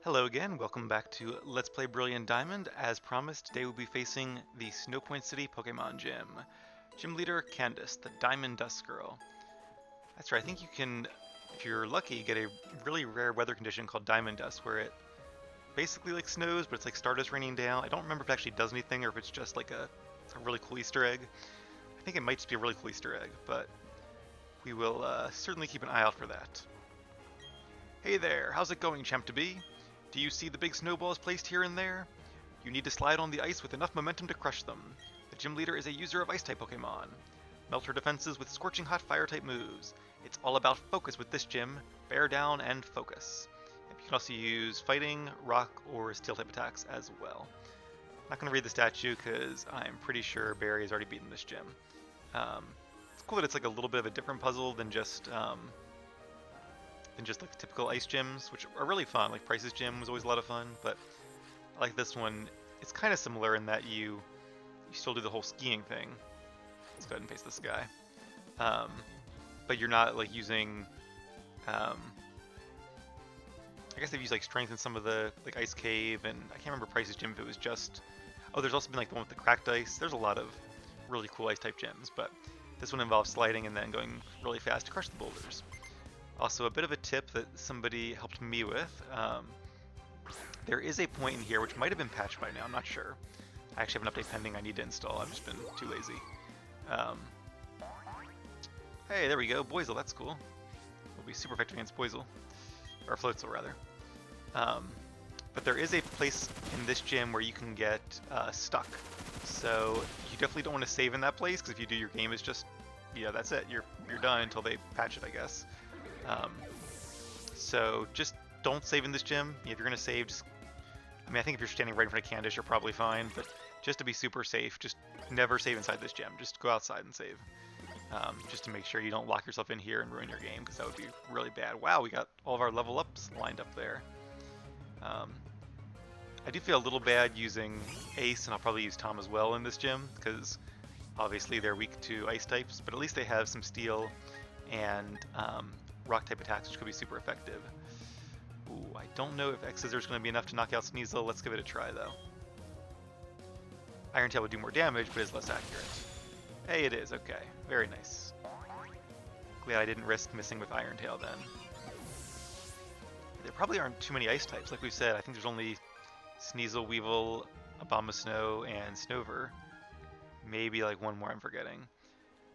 Hello again, welcome back to Let's Play Brilliant Diamond. As promised, today we'll be facing the Snowpoint City Pokemon Gym. Gym Leader Candace, the Diamond Dust Girl. That's right, I think you can, if you're lucky, get a really rare weather condition called Diamond Dust, where it basically like snows, but it's like stardust raining down. I don't remember if it actually does anything or if it's just like a really cool Easter egg. I think it might just be a really cool Easter egg, but we will certainly keep an eye out for that. Hey there, how's it going, Champ-to-be? Do you see the big snowballs placed here and there? You need to slide on the ice with enough momentum to crush them. The gym leader is a user of Ice-type Pokemon. Melt her defenses with scorching hot Fire-type moves. It's all about focus with this gym. Bear down and focus. You can also use Fighting, Rock, or Steel-type attacks as well. I'm not going to read the statue because I'm pretty sure Barry has already beaten this gym. It's cool that it's like a little bit of a different puzzle than just like typical ice gyms, which are really fun. Like Price's gym was always a lot of fun, but I like this one. It's kind of similar in that you still do the whole skiing thing. Let's go ahead and paste this guy. But you're not like using. I guess they've used like strength in some of the like ice cave, and I can't remember Price's gym if it was just. Oh, there's also been like the one with the cracked ice. There's a lot of really cool ice type gyms, but this one involves sliding and then going really fast to crush the boulders. Also, a bit of a tip that somebody helped me with. There is a point in here which might have been patched by now, I'm not sure. I actually have an update pending I need to install, I've just been too lazy. Hey, there we go, Boizel, that's cool. We'll be super effective against Boizel. Or Floatzel, rather. But there is a place in this gym where you can get stuck. So you definitely don't want to save in that place, because if you do, your game is just, yeah, that's it. You're done until they patch it, I guess. So just don't save in this gym. If you're going to save, just, I mean, I think if you're standing right in front of Candice, you're probably fine, but just to be super safe, just never save inside this gym. Just go outside and save. Just to make sure you don't lock yourself in here and ruin your game, because that would be really bad. Wow, we got all of our level ups lined up there. I do feel a little bad using Ace, and I'll probably use Tom as well in this gym, because obviously they're weak to ice types, but at least they have some steel and rock type attacks, which could be super effective. Ooh, I don't know if X Scissors is going to be enough to knock out Sneasel. Let's give it a try though. Iron Tail would do more damage, but is less accurate. Hey, it is. Okay, very nice. Glad I didn't risk missing with Iron Tail then. There probably aren't too many ice types. Like we said, I think there's only Sneasel, Weevil, Abomasnow, and Snover. Maybe like one more I'm forgetting.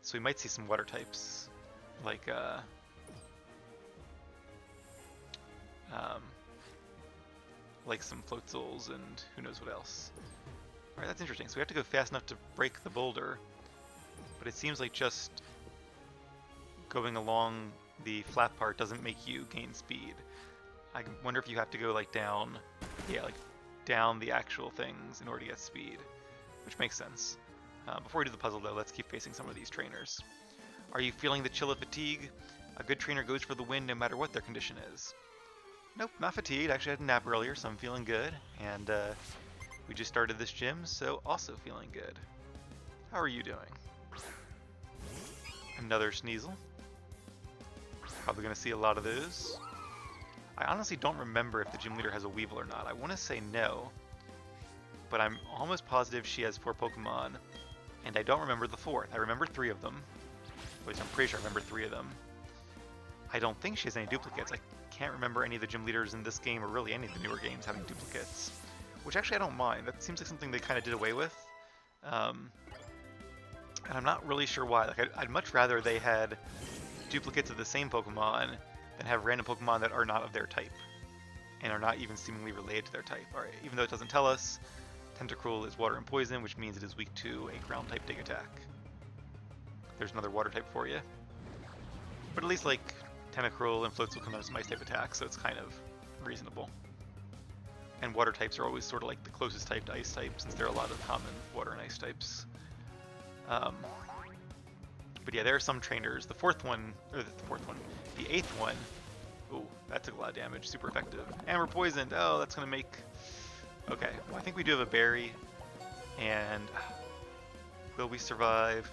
So we might see some water types. Like some Floatzels and who knows what else. Alright, that's interesting. So we have to go fast enough to break the boulder, but it seems like just going along the flat part doesn't make you gain speed. I wonder if you have to go like down, yeah, like down the actual things in order to get speed, which makes sense. Before we do the puzzle though, let's keep facing some of these trainers. Are you feeling the chill of fatigue? A good trainer goes for the win no matter what their condition is. Nope, not fatigued. Actually, I had a nap earlier, so I'm feeling good. And we just started this gym, so also feeling good. How are you doing? Another Sneasel. Probably going to see a lot of those. I honestly don't remember if the gym leader has a Weevil or not. I want to say no, but I'm almost positive she has 4 Pokemon, and I don't remember the 4th. I remember 3 of them. At least I'm pretty sure I remember 3 of them. I don't think she has any duplicates. I can't remember any of the gym leaders in this game, or really any of the newer games, having duplicates. Which actually I don't mind. That seems like something they kind of did away with. And I'm not really sure why. Like, I'd much rather they had duplicates of the same Pokemon than have random Pokemon that are not of their type, and are not even seemingly related to their type. Alright, even though it doesn't tell us, Tentacruel is water and poison, which means it is weak to a ground type dig attack. There's another water type for you. But at least like Tentacruel and Floatzel come out as some ice type attacks, so it's kind of reasonable. And water types are always sort of like the closest type to ice type, since there are a lot of common water and ice types. But yeah, there are some trainers. The 8th one. Ooh, that took a lot of damage. Super effective. And we're poisoned. Oh, that's gonna make. Okay, well, I think we do have a berry. And will we survive?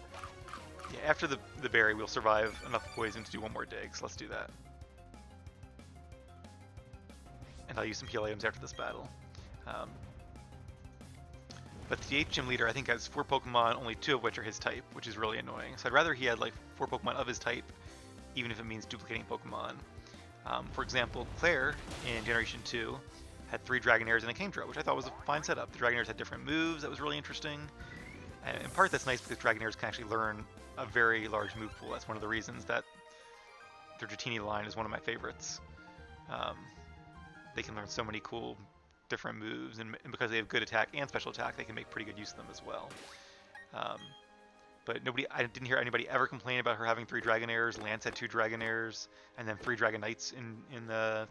Yeah, after the berry, we'll survive enough poison to do one more dig, so let's do that. and I'll use some heal items after this battle. But the 8th Gym Leader, I think, has 4 Pokemon, only 2 of which are his type, which is really annoying. So I'd rather he had like 4 Pokemon of his type, even if it means duplicating Pokemon. For example, Claire in Generation 2 had 3 Dragonairs and a Kingdra, which I thought was a fine setup. The Dragonairs had different moves, that was really interesting. And in part, that's nice because Dragonairs can actually learn a very large move pool. That's one of the reasons that their Dratini line is one of my favorites. They can learn so many cool different moves, and because they have good attack and special attack, they can make pretty good use of them as well. But I didn't hear anybody ever complain about her having 3 Dragonairs. Lance had 2 Dragonairs, and then 3 Dragonites in the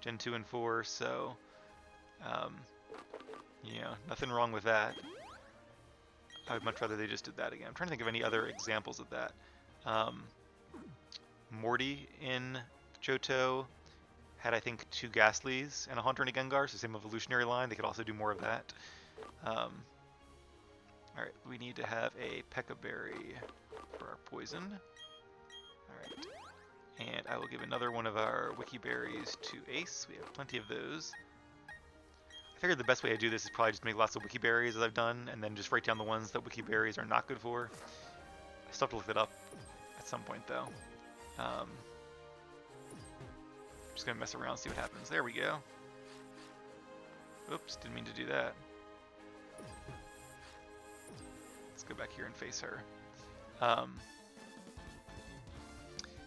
Gen 2 and 4, so nothing wrong with that. I would much rather they just did that again. I'm trying to think of any other examples of that. Morty in Johto had, I think, 2 Ghastlies and a Haunter and a Gengar, so same evolutionary line. They could also do more of that. Alright, we need to have a Pekka Berry for our poison. Alright, and I will give another one of our Wiki Berries to Ace. We have plenty of those. I figured the best way to do this is probably just make lots of Wiki Berries, as I've done, and then just write down the ones that Wiki Berries are not good for. I still have to look it up at some point, though. Just gonna mess around and see what happens. There we go. Oops, didn't mean to do that. Let's go back here and face her.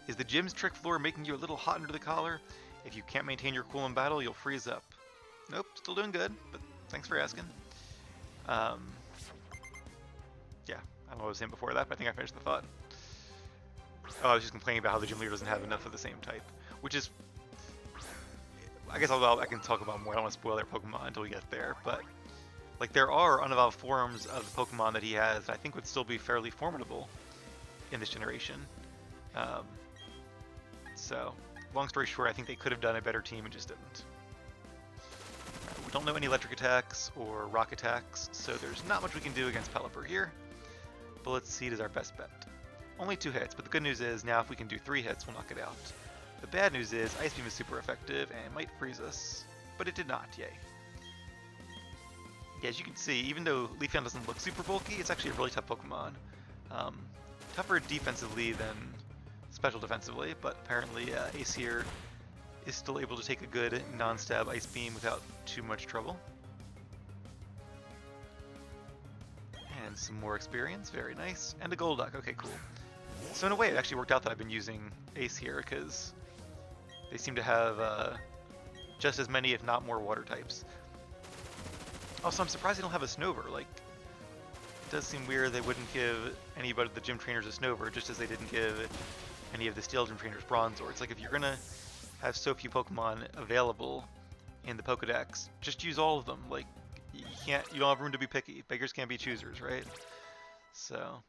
Is the gym's trick floor making you a little hot under the collar? If you can't maintain your cool in battle, you'll freeze up. Nope, still doing good, but thanks for asking. Yeah, I don't know what I was saying before that, but I think I finished the thought. Oh, I was just complaining about how the gym leader doesn't have enough of the same type, which is... I guess I can talk about more. I don't want to spoil their Pokemon until we get there, but like there are unevolved forms of the Pokemon that he has that I think would still be fairly formidable in this generation. So, long story short, I think they could have done a better team and just didn't. We don't know any electric attacks or rock attacks, so there's not much we can do against Pelipper here. Bullet Seed is our best bet. Only 2 hits, but the good news is now if we can do 3 hits, we'll knock it out. The bad news is Ice Beam is super effective and it might freeze us, but it did not, yay. Yeah, as you can see, even though Leafeon doesn't look super bulky, it's actually a really tough Pokemon. Tougher defensively than special defensively, but apparently Ace here is still able to take a good non-stab Ice Beam without too much trouble. And some more experience, very nice. And a Golduck, okay, cool. So in a way, it actually worked out that I've been using Ace here, because they seem to have just as many, if not more, water types. Also, I'm surprised they don't have a Snover. Like, it does seem weird they wouldn't give anybody, the gym trainers, a Snover, just as they didn't give any of the Steel Gym trainers Bronzor. It's like, if you're gonna have so few Pokemon available in the Pokedex, just use all of them. Like, you don't have room to be picky. Beggars can't be choosers, right? So,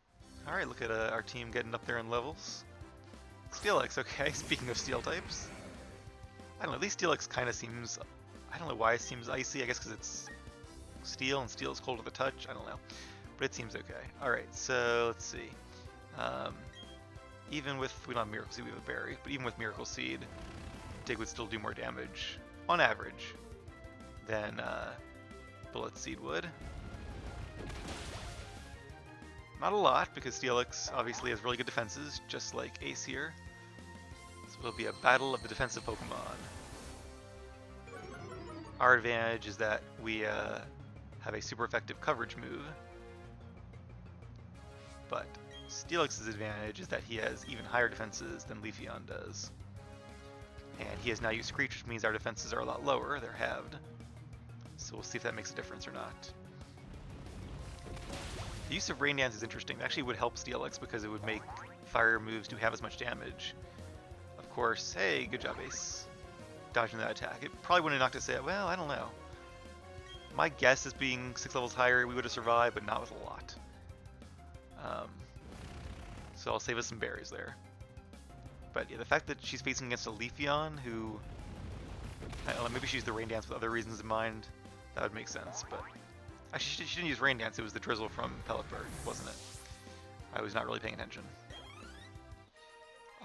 alright, look at our team getting up there in levels. Steelix, okay, speaking of steel types. I don't know, at least Steelix kind of seems, I don't know why it seems icy, I guess because it's steel and steel is cold to the touch, I don't know. But it seems okay. Alright, so let's see. Even with, we don't have Miracle Seed, we have a berry, but even with Miracle Seed, Dig would still do more damage, on average, than Bullet Seed would. Not a lot, because Steelix obviously has really good defenses, just like Ace here. So it'll be a battle of the defensive Pokemon. Our advantage is that we have a super effective coverage move, but Steelix's advantage is that he has even higher defenses than Leafeon does. And he has now used Screech, which means our defenses are a lot lower, they're halved. So we'll see if that makes a difference or not. The use of Rain Dance is interesting. It actually would help Steelix because it would make fire moves do have as much damage. Of course, hey, good job, Ace. Dodging that attack. It probably wouldn't have knocked us out. Well, I don't know. My guess is being 6 levels higher, we would have survived, but not with a lot. So I'll save us some berries there. But yeah, the fact that she's facing against a Leafeon who... I don't know, maybe she used the Rain Dance with other reasons in mind. That would make sense, but... Actually, she didn't use Rain Dance, it was the Drizzle from Pelipper, wasn't it? I was not really paying attention.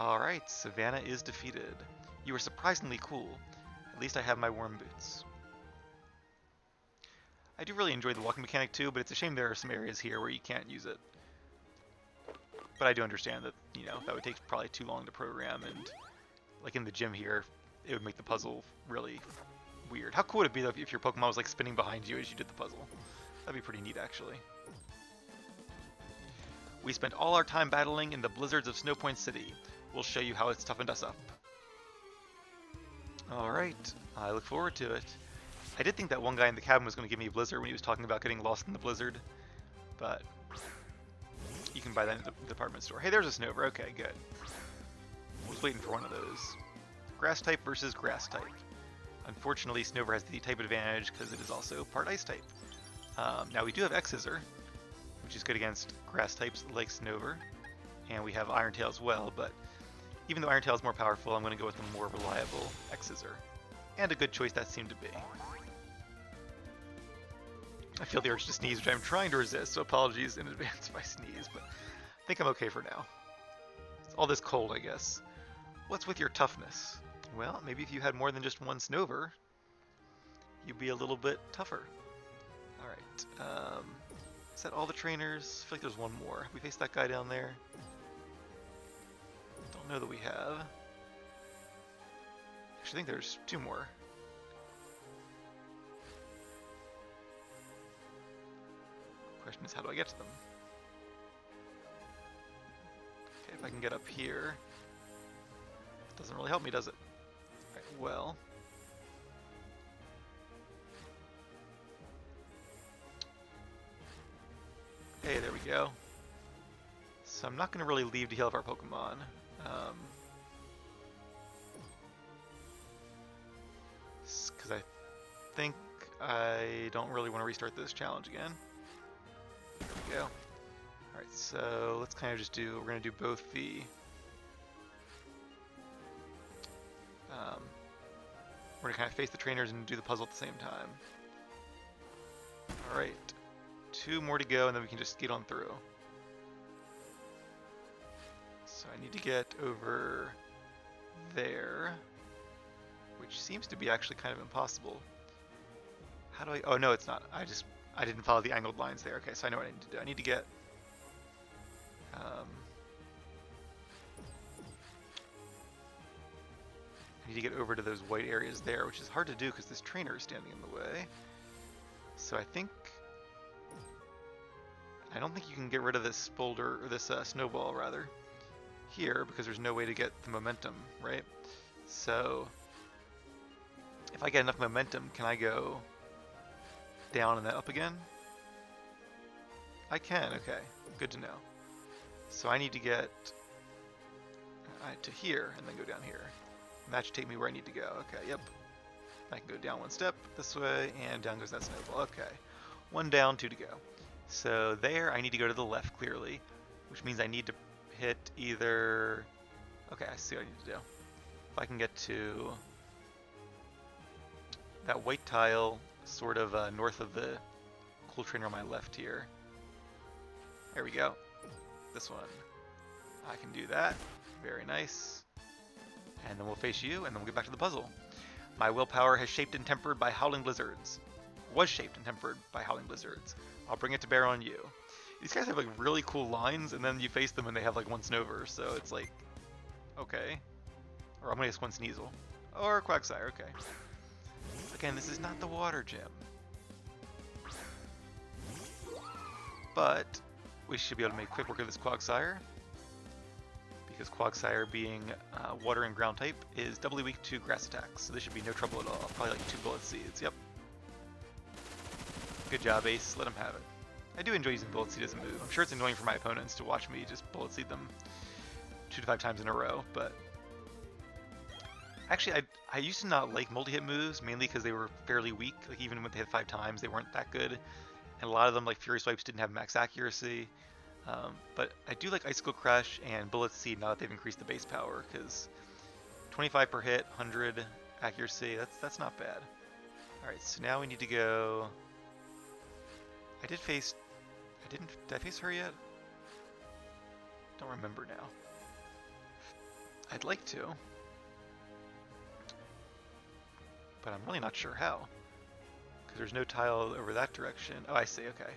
Alright, Savannah is defeated. You were surprisingly cool. At least I have my warm boots. I do really enjoy the walking mechanic too, but it's a shame there are some areas here where you can't use it. But I do understand that, you know, that would take probably too long to program, and like in the gym here, it would make the puzzle really weird. How cool would it be if your Pokemon was like spinning behind you as you did the puzzle? That'd be pretty neat, actually. We spent all our time battling in the blizzards of Snowpoint City. We'll show you how it's toughened us up. Alright, I look forward to it. I did think that one guy in the cabin was going to give me a blizzard when he was talking about getting lost in the blizzard, but you can buy that in the department store. Hey, there's a Snover. Okay, good. I was waiting for one of those. Grass type versus grass type. Unfortunately, Snover has the type advantage because it is also part ice type. Now we do have X-Scissor, which is good against grass types like Snover, and we have Iron Tail as well, but even though Iron Tail is more powerful, I'm going to go with the more reliable X-Scissor. And a good choice that seemed to be. I feel the urge to sneeze, which I'm trying to resist, so apologies in advance if I sneeze, but I think I'm okay for now. It's all this cold, I guess. What's with your toughness? Well, maybe if you had more than just one Snover, you'd be a little bit tougher. Alright, is that all the trainers? I feel like there's one more. We faced that guy down there. Don't know that we have. Actually, I think there's two more. Question is, how do I get to them? Okay, if I can get up here. It doesn't really help me, does it? Alright, well. Hey, there we go. So I'm not going to really leave to heal up our Pokemon. Because I think I don't really want to restart this challenge again. There we go. Alright, so let's kind of just do, we're going to do both the we're going to kind of face the trainers and do the puzzle at the same time. Alright, 2 more to go and then we can just get on through. So I need to get over there, which seems to be actually kind of impossible. How do I, oh no it's not, I didn't follow the angled lines there. Okay, so I know what I need to do. I need to get over to those white areas there, which is hard to do because this trainer is standing in the way. So I don't think you can get rid of this boulder, or this snowball rather, here, because there's no way to get the momentum, right? So if I get enough momentum, can I go down and then up again? I can, okay. Good to know. So I need to get to here and then go down here. And that should take me where I need to go. Okay, yep. I can go down 1 step this way, and down goes that snowball. Okay. 1 down, 2 to go. So there, I need to go to the left, clearly, which means I need to hit either... Okay, I see what I need to do. If I can get to that white tile, sort of north of the cool trainer on my left here. There we go. This one. I can do that. Very nice. And then we'll face you, and then we'll get back to the puzzle. My willpower has shaped and tempered by howling blizzards. Was shaped and tempered by howling blizzards. I'll bring it to bear on you. These guys have like really cool lines, and then you face them and they have like 1 Snover, so it's like, okay. Or I'm gonna guess 1 Sneasel. Or Quagsire, okay. Again, this is not the water gym. But we should be able to make quick work of this Quagsire, because Quagsire, being water and ground type, is doubly weak to grass attacks, so this should be no trouble at all. Probably like 2 bullet seeds, yep. Good job, Ace. Let him have it. I do enjoy using bullet seed as a move. I'm sure it's annoying for my opponents to watch me just bullet seed them 2 to 5 times in a row, but actually I used to not like multi-hit moves, mainly because they were fairly weak. Like even when they hit 5 times, they weren't that good, and a lot of them, like Fury Swipes, didn't have max accuracy. But I do like Icicle Crush and Bullet Seed now that they've increased the base power, because 25 per hit, 100 accuracy, that's not bad. Alright, so now we need to go... Did I face her yet? Don't remember now. I'd like to. but I'm really not sure how. Because there's no tile over that direction. Oh, I see, okay.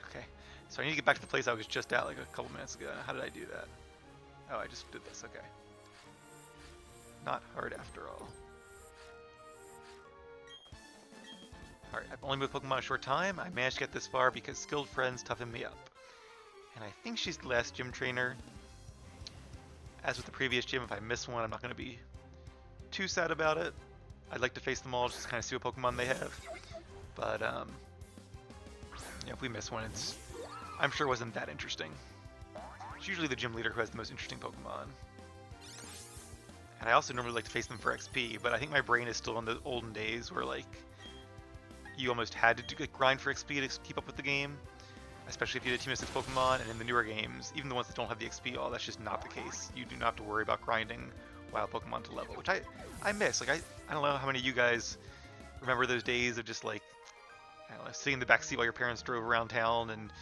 Okay, so I need to get back to the place I was just at like a couple minutes ago. How did I do that? Oh, I just did this, okay. Not hard after all. Alright, I've only moved Pokemon a short time. I managed to get this far because skilled friends toughened me up. And I think she's the last gym trainer. As with the previous gym, if I miss one, I'm not going to be too sad about it. I'd like to face them all, just to kind of see what Pokemon they have. But, yeah, if we miss one, I'm sure it wasn't that interesting. It's usually the gym leader who has the most interesting Pokemon. And I also normally like to face them for XP, but I think my brain is still in the olden days where, like, you almost had to grind for XP to keep up with the game. Especially if you had a Team of 6 Pokemon, and in the newer games, even the ones that don't have the XP all, that's just not the case. You do not have to worry about grinding wild Pokemon to level, which I miss. Like, I don't know how many of you guys remember those days of just, like, I don't know, sitting in the backseat while your parents drove around town and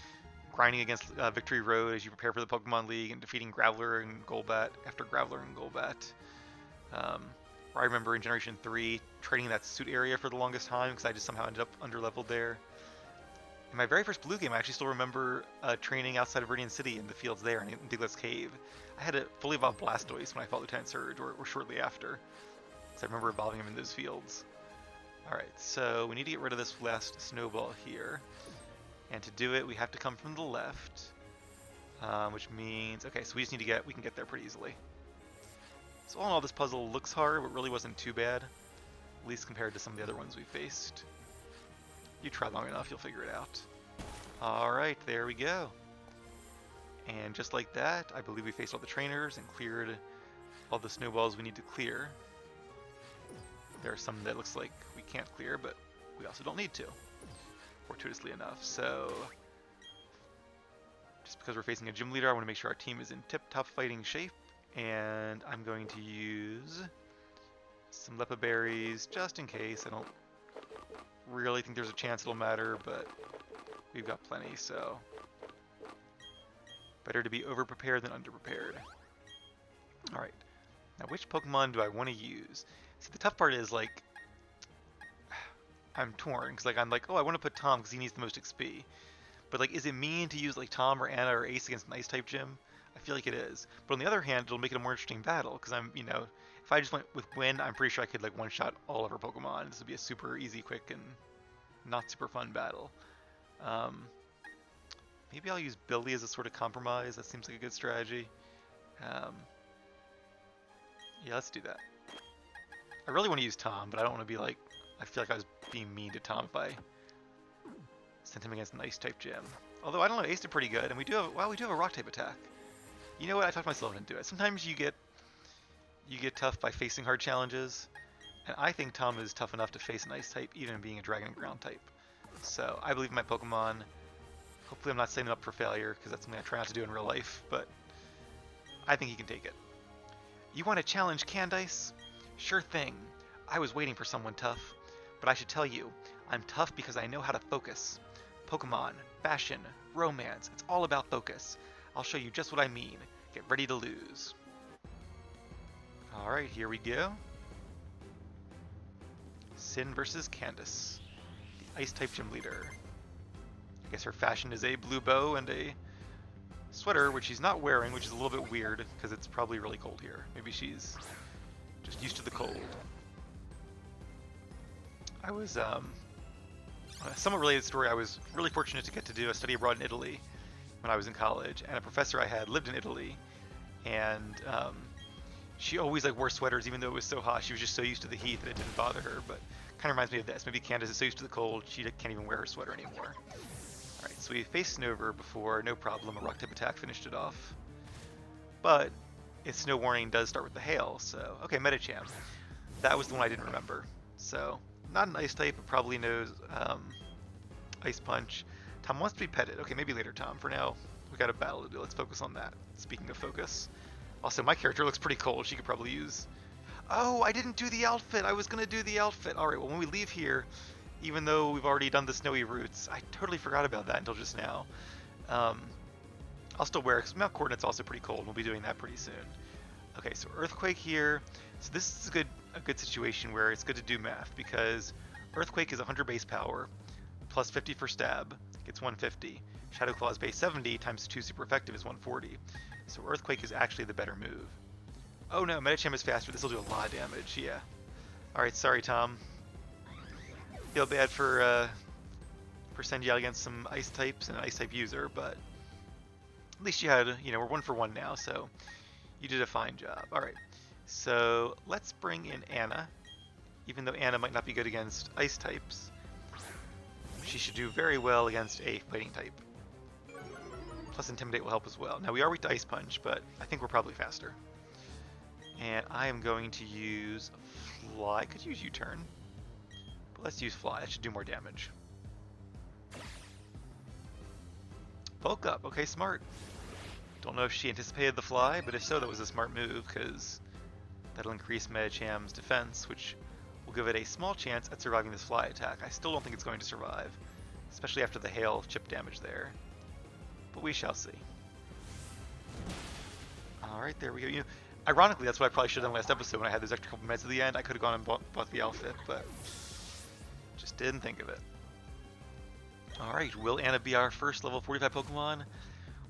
grinding against Victory Road as you prepare for the Pokemon League and defeating Graveler and Golbat after Graveler and Golbat. Or I remember in Generation 3 training that suit area for the longest time because I just somehow ended up under-leveled there. In my very first blue game, I actually still remember training outside of Viridian City in the fields there in Diglett's Cave. I had a fully evolved Blastoise when I fought Lieutenant Surge, or shortly after. Because I remember evolving him in those fields. Alright, so we need to get rid of this last snowball here. And to do it, we have to come from the left. Which means, okay, so we can get there pretty easily. So all in all, this puzzle looks hard, but really wasn't too bad. At least compared to some of the other ones we faced. You try long enough, you'll figure it out. Alright, there we go. And just like that, I believe we faced all the trainers and cleared all the snowballs we need to clear. There are some that looks like we can't clear, but we also don't need to, fortuitously enough. So, just because we're facing a gym leader, I want to make sure our team is in tip-top fighting shape. And I'm going to use some Lepa Berries just in case. I don't really think there's a chance it'll matter, but we've got plenty, so better to be over-prepared than under-prepared. Alright, now which Pokemon do I want to use? See, the tough part is, like, I'm torn, because, like, I'm like, oh, I want to put Tom because he needs the most XP. But, like, is it mean to use, like, Tom or Anna or Ace against an Ice-type gym? I feel like it is. But on the other hand, it'll make it a more interesting battle, because I'm, you know, if I just went with Gwen, I'm pretty sure I could, like, one-shot all of her Pokemon. This would be a super easy, quick, and not super fun battle. Maybe I'll use Billy as a sort of compromise. That seems like a good strategy. Yeah, let's do that. I really want to use Tom, but I don't want to be like... I feel like I was being mean to Tom if I sent him against an Ice-type gym. Although, I don't know, Ace did pretty good, and we do have a Rock-type attack. You know what? I talked myself into it. Sometimes you get tough by facing hard challenges, and I think Tom is tough enough to face an Ice-type, even being a Dragon and Ground-type. So, I believe in my Pokemon. Hopefully I'm not setting him up for failure, because that's something I try not to do in real life, but I think he can take it. You want to challenge Candice? Sure thing. I was waiting for someone tough, but I should tell you, I'm tough because I know how to focus. Pokemon, fashion, romance, it's all about focus. I'll show you just what I mean. Get ready to lose. Alright, here we go. Sin versus Candace, the Ice-type gym leader. I guess her fashion is a blue bow and a sweater, which she's not wearing, which is a little bit weird, because it's probably really cold here. Maybe she's just used to the cold. I was, a somewhat related story, I was really fortunate to get to do a study abroad in Italy when I was in college, and a professor I had lived in Italy, and she always like wore sweaters even though it was so hot. She was just so used to the heat that it didn't bother her, but kind of reminds me of this. Maybe Candace is so used to the cold, she can't even wear her sweater anymore. Alright, so we faced Snover before, no problem, a Rock-type attack finished it off. But its Snow Warning does start with the Hail, so, okay, Medicham. That was the one I didn't remember. So, not an Ice-type, but probably knows Ice Punch. Tom wants to be petted. Okay, maybe later, Tom. For now, we got a battle to do. Let's focus on that. Speaking of focus. Also, my character looks pretty cold. She could probably use... Oh, I didn't do the outfit. I was going to do the outfit. Alright, well, when we leave here, even though we've already done the snowy routes, I totally forgot about that until just now. I'll still wear it, because Mount Coordinate's also pretty cold. We'll be doing that pretty soon. Okay, so Earthquake here. So this is a good situation where it's good to do math, because Earthquake is 100 base power, plus 50 for stab, gets 150. Shadow Claw is base 70, times 2 super effective is 140. So Earthquake is actually the better move. Oh no, Medicham is faster. This will do a lot of damage, yeah. Alright, sorry Tom. Feel bad for sending you out against some ice types and an ice type user, but at least you had, you know, we're 1 for 1 now, so you did a fine job. Alright, so let's bring in Anna. Even though Anna might not be good against ice types, she should do very well against a fighting type. Plus Intimidate will help as well. Now we are weak to Ice Punch, but I think we're probably faster. And I am going to use Fly. I could use U-Turn, but let's use Fly. That should do more damage. Bulk up. Okay, smart. Don't know if she anticipated the Fly, but if so, that was a smart move, because that'll increase Medicham's defense, which will give it a small chance at surviving this Fly attack. I still don't think it's going to survive, especially after the hail chip damage there. But we shall see. Alright, there we go. You know, ironically, that's what I probably should have done last episode when I had those extra couple minutes at the end. I could have gone and bought the outfit, but just didn't think of it. Alright, will Anna be our first level 45 Pokemon?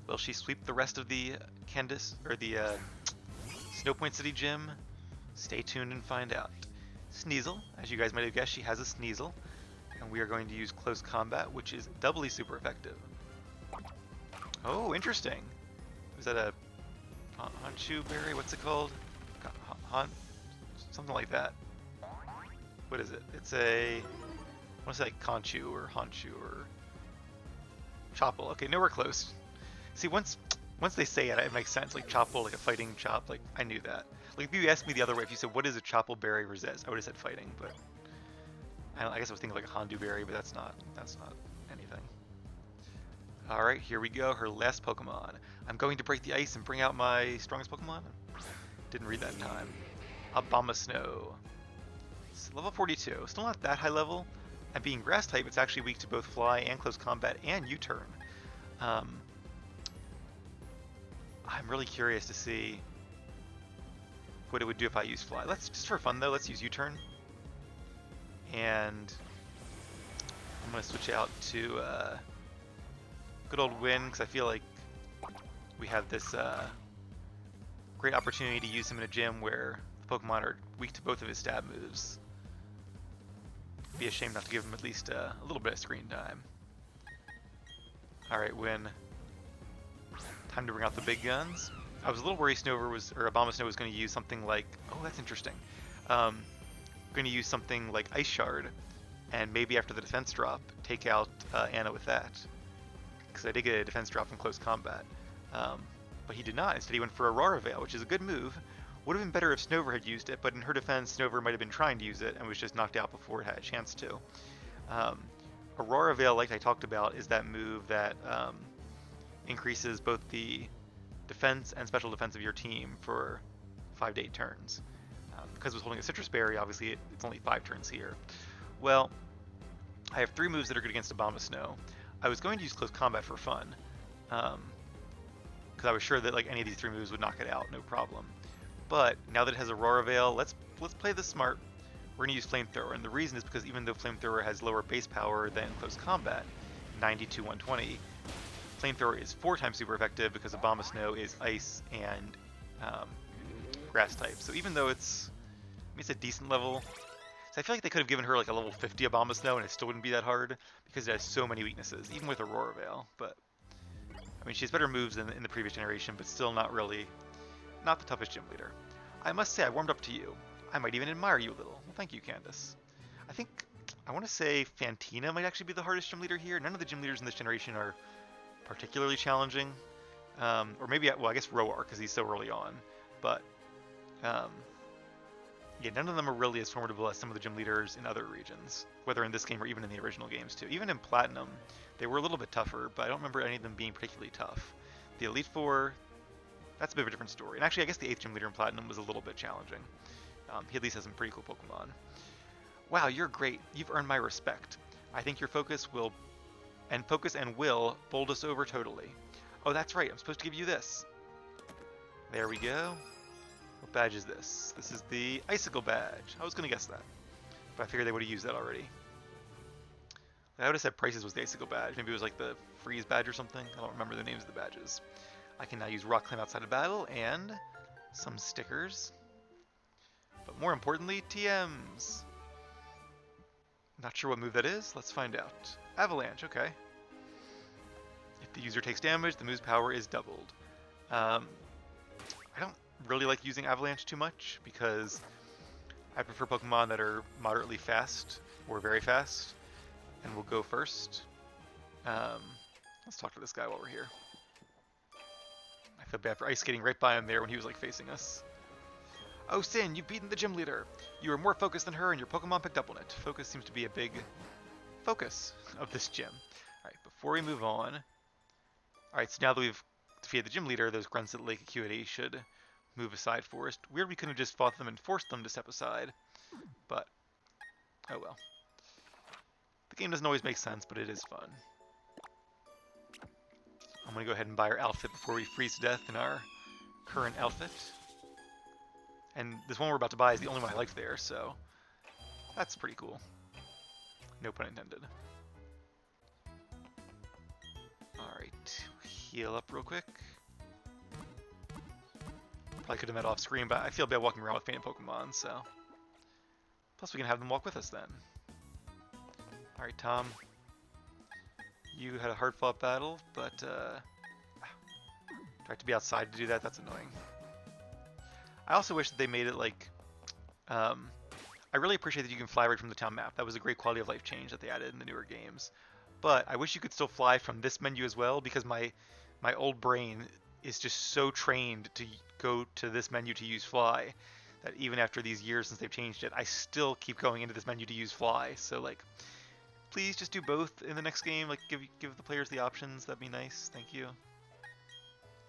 Will she sweep the rest of the Candice, or the Snowpoint City Gym? Stay tuned and find out. Sneasel, as you guys might have guessed, she has a Sneasel. And we are going to use Close Combat, which is doubly super effective. Oh, interesting. Is that a Honshu berry? What's it called? Something like that. What is it? It's a... I want to say like Conchu or Honshu or... Chopple. Okay, nowhere close. See, once they say it, it makes sense. Like Chopple, like a fighting chop. Like, I knew that. Like, if you asked me the other way, if you said, what is a Chopple berry resist? I would have said fighting, but... I guess I was thinking like a Hondu berry, but that's not anything. Alright, here we go, her last Pokemon. I'm going to break the ice and bring out my strongest Pokemon. Didn't read that in time. Abomasnow. It's level 42, still not that high level. And being grass type, it's actually weak to both Fly and Close Combat and U-Turn. I'm really curious to see what it would do if I use Fly. Let's, just for fun though, let's use U-Turn. And I'm going to switch out to good old Win, because I feel like we have this great opportunity to use him in a gym where the Pokemon are weak to both of his stab moves. It'd be a shame not to give him at least a little bit of screen time. Alright, Win. Time to bring out the big guns. I was a little worried Abomasnow was going to use something like... Oh, that's interesting. Going to use something like Ice Shard, and maybe after the defense drop, take out Anna with that. Because I did get a defense drop from Close Combat. But he did not. Instead he went for Aurora Veil, which is a good move. Would have been better if Snover had used it, but in her defense, Snover might have been trying to use it and was just knocked out before it had a chance to. Aurora Veil, like I talked about, is that move that increases both the defense and special defense of your team for 5 to 8 turns. Because it was holding a Citrus Berry, obviously it's only 5 turns here. Well, I have 3 moves that are good against Abomasnow. I was going to use Close Combat for fun, because I was sure that like any of these 3 moves would knock it out, no problem. But now that it has Aurora Veil, let's play this smart. We're going to use Flamethrower, and the reason is because even though Flamethrower has lower base power than Close Combat, 90 to 120, Flamethrower is 4 times super effective because Abomasnow is Ice and Grass type. So even though it's a decent level, so I feel like they could have given her like a level 50 Abomasnow and it still wouldn't be that hard because it has so many weaknesses, even with Aurora Veil. But I mean, she has better moves than in the previous generation, but still not the toughest gym leader. I must say, I warmed up to you. I might even admire you a little. Well, thank you, Candace. I want to say Fantina might actually be the hardest gym leader here. None of the gym leaders in this generation are particularly challenging. Or maybe, well, I guess Roar, because he's so early on. But, yeah, none of them are really as formidable as some of the gym leaders in other regions, whether in this game or even in the original games, too. Even in Platinum, they were a little bit tougher, but I don't remember any of them being particularly tough. The Elite Four, that's a bit of a different story. And actually, I guess the 8th gym leader in Platinum was a little bit challenging. He at least has some pretty cool Pokemon. Wow, you're great. You've earned my respect. I think your focus and will bowled us over totally. Oh, that's right. I'm supposed to give you this. There we go. What badge is this? This is the Icicle badge. I was going to guess that, but I figured they would have used that already. I would have said Prices was the Icicle badge. Maybe it was like the Freeze badge or something. I don't remember the names of the badges. I can now use Rock Climb outside of battle and some stickers. But more importantly, TMs. Not sure what move that is. Let's find out. Avalanche, okay. If the user takes damage, the move's power is doubled. I don't really like using Avalanche too much because I prefer Pokemon that are moderately fast or very fast, and we'll go first. Let's talk to this guy while we're here. I feel bad for ice skating right by him there when he was like facing us. Oh, Sin, you've beaten the gym leader. You were more focused than her, and your Pokemon picked up on it. Focus seems to be a big focus of this gym. Alright, before we move on... Alright, so now that we've defeated the gym leader, those grunts at Lake Acuity should move aside for us. Weird we couldn't have just fought them and forced them to step aside. But, oh well. The game doesn't always make sense, but it is fun. I'm going to go ahead and buy our outfit before we freeze to death in our current outfit. And this one we're about to buy is the only one I liked there, so that's pretty cool. No pun intended. Alright, heal up real quick. Probably could have met off screen, but I feel bad walking around with fainted Pokemon, so. Plus we can have them walk with us then. Alright, Tom. You had a hard-fought battle, but do I have to be outside to do that? That's annoying. I also wish that they made it like, I really appreciate that you can fly right from the town map. That was a great quality of life change that they added in the newer games. But I wish you could still fly from this menu as well, because my old brain is just so trained to go to this menu to use fly that even after these years since they've changed it, I still keep going into this menu to use fly. So like, please just do both in the next game. Like give the players the options. That'd be nice. Thank you.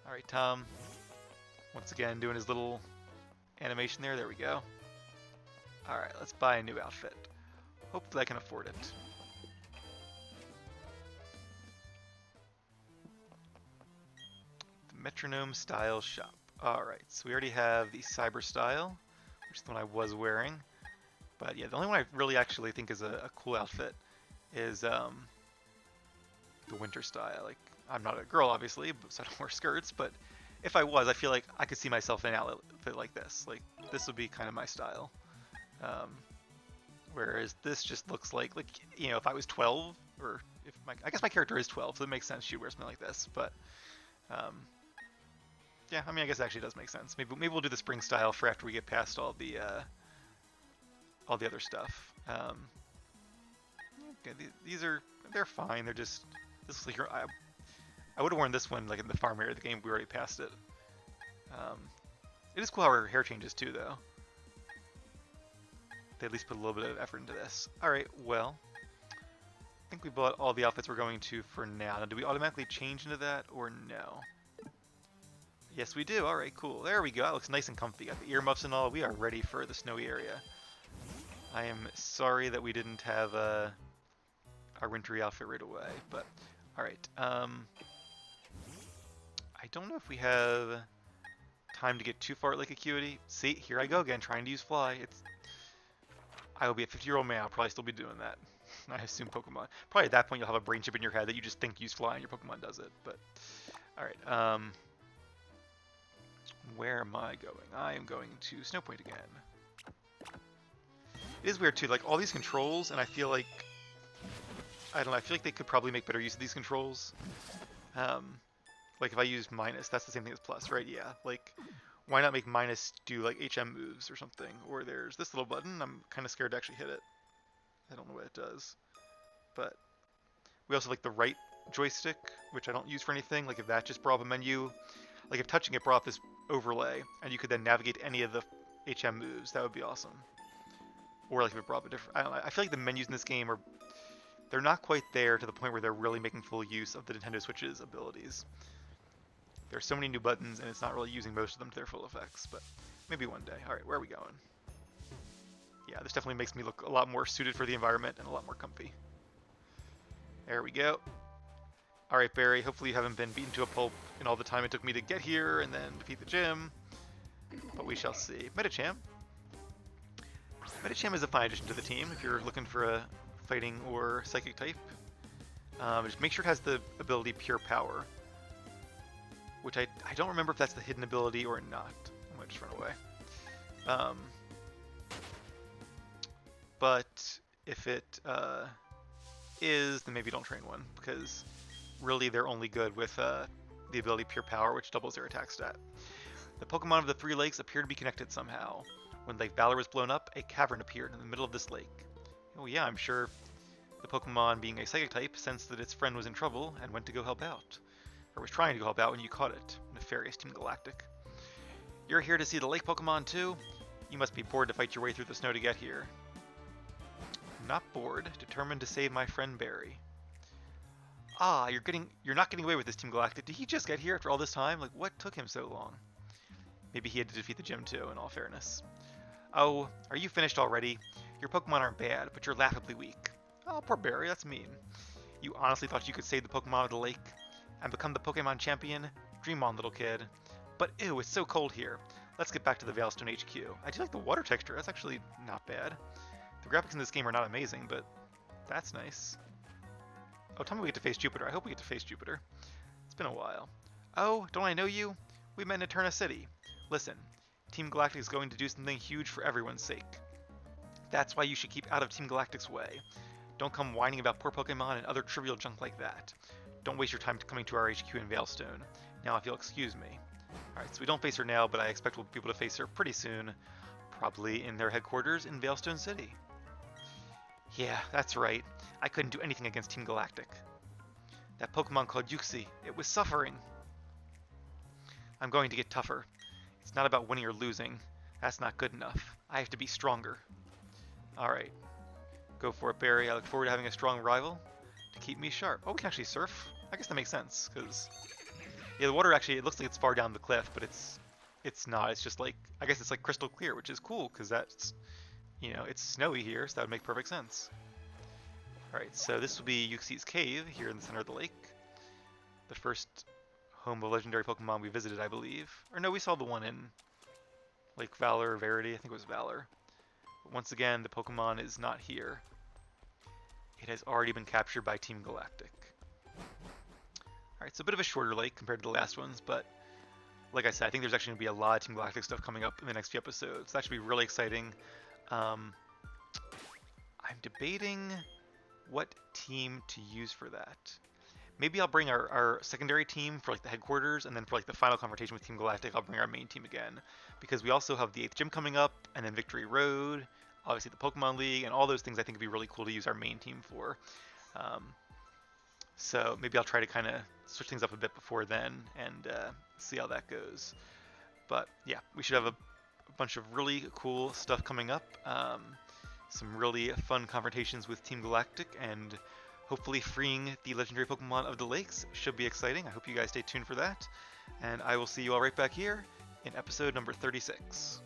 All right, Tom. Once again, doing his little animation there. There we go. Alright, let's buy a new outfit. Hopefully I can afford it. The Metronome Style Shop. Alright, so we already have the Cyber Style, which is the one I was wearing. But yeah, the only one I really actually think is a cool outfit is the Winter Style. Like, I'm not a girl, obviously, so I don't wear skirts, but if I was, I feel like I could see myself in an outfit like this. Like, this would be kind of my style. Whereas this just looks like, you know, if I was 12, or if I guess my character is 12, so it makes sense she'd wear something like this. But, yeah, I mean, I guess it actually does make sense. Maybe we'll do the spring style for after we get past all the other stuff. Okay, they're fine. They're just, this is like I would have worn this one like in the farm area of the game. We already passed it. It is cool how her hair changes too, though. They at least put a little bit of effort into this. Alright, well, I think we bought all the outfits we're going to for now. Now, do we automatically change into that, or no? Yes, we do. Alright, cool. There we go. That looks nice and comfy. Got the earmuffs and all. We are ready for the snowy area. I am sorry that we didn't have our wintry outfit right away, but alright. I don't know if we have time to get too far at Lake Acuity. See, here I go again, trying to use fly. I will be a 50-year-old man. I'll probably still be doing that. I assume Pokemon. Probably at that point you'll have a brain chip in your head that you just think use fly and your Pokemon does it. But, alright. Where am I going? I am going to Snowpoint again. It is weird too, like all these controls, and I feel like, I don't know, I feel like they could probably make better use of these controls. Like if I use minus, that's the same thing as plus, right? Yeah, like why not make minus do like HM moves or something? Or there's this little button, I'm kind of scared to actually hit it. I don't know what it does. But we also have like the right joystick, which I don't use for anything. Like if that just brought up a menu, like if touching it brought up this overlay, and you could then navigate any of the HM moves, that would be awesome. Or like if it brought up a different, I don't know, I feel like the menus in this game are, they're not quite there to the point where they're really making full use of the Nintendo Switch's abilities. There are so many new buttons, and it's not really using most of them to their full effects, but maybe one day. Alright, where are we going? Yeah, this definitely makes me look a lot more suited for the environment and a lot more comfy. There we go. Alright, Barry, hopefully you haven't been beaten to a pulp in all the time it took me to get here and then defeat the gym. but we shall see. Medicham. Medicham is a fine addition to the team if you're looking for a fighting or psychic type. Just make sure it has the ability Pure Power, which I don't remember if that's the hidden ability or not. I might just run away. But if it is, then maybe don't train one, because really they're only good with the ability Pure Power, which doubles their attack stat. The Pokemon of the Three Lakes appear to be connected somehow. When Lake Valor was blown up, a cavern appeared in the middle of this lake. Oh yeah, I'm sure the Pokemon, being a psychic type, sensed that its friend was in trouble and went to go help out. Or was trying to go help out when you caught it. Nefarious Team Galactic. You're here to see the lake Pokemon too? You must be bored to fight your way through the snow to get here. Not bored, determined to save my friend Barry. Ah, you're not getting away with this, Team Galactic. Did he just get here after all this time? Like, what took him so long? Maybe he had to defeat the gym too, in all fairness. Oh, are you finished already? Your Pokemon aren't bad, but you're laughably weak. Oh, poor Barry, that's mean. You honestly thought you could save the Pokemon of the lake and become the Pokemon champion? Dream on, little kid. But ew, it's so cold here. Let's get back to the Veilstone HQ. I do like the water texture, that's actually not bad. The graphics in this game are not amazing, but that's nice. Oh, tell me we get to face Jupiter. I hope we get to face Jupiter. It's been a while. Oh, don't I know you? We met in Eterna City. Listen, Team Galactic is going to do something huge for everyone's sake. That's why you should keep out of Team Galactic's way. Don't come whining about poor Pokemon and other trivial junk like that. Don't waste your time coming to our HQ in Veilstone. Now, if you'll excuse me. Alright, so we don't face her now, but I expect we'll be able to face her pretty soon. Probably in their headquarters in Veilstone City. Yeah, that's right. I couldn't do anything against Team Galactic. That Pokemon called Uxie, it was suffering. I'm going to get tougher. It's not about winning or losing. That's not good enough. I have to be stronger. Alright. Go for it, Barry. I look forward to having a strong rival to keep me sharp. Oh, we can actually surf? I guess that makes sense, because... Yeah, the water actually, it looks like it's far down the cliff, but it's not. It's just like, I guess it's like crystal clear, which is cool, because that's, you know, it's snowy here, so that would make perfect sense. Alright, so this will be Uxie's Cave, here in the center of the lake. The first home of legendary Pokemon we visited, I believe. Or no, we saw the one in Lake Valor or Verity. I think it was Valor. But once again, the Pokemon is not here. It has already been captured by Team Galactic. Alright, so a bit of a shorter lake compared to the last ones, but like I said, I think there's actually going to be a lot of Team Galactic stuff coming up in the next few episodes. That should be really exciting. I'm debating what team to use for that. Maybe I'll bring our secondary team for like the headquarters, and then for like the final confrontation with Team Galactic, I'll bring our main team again. Because we also have the 8th gym coming up, and then Victory Road, obviously the Pokemon League, and all those things I think would be really cool to use our main team for. So maybe I'll try to kind of switch things up a bit before then, and see how that goes. But yeah, we should have a bunch of really cool stuff coming up. Some really fun confrontations with Team Galactic, and hopefully freeing the legendary Pokemon of the lakes should be exciting. I hope you guys stay tuned for that. And I will see you all right back here in episode number 36.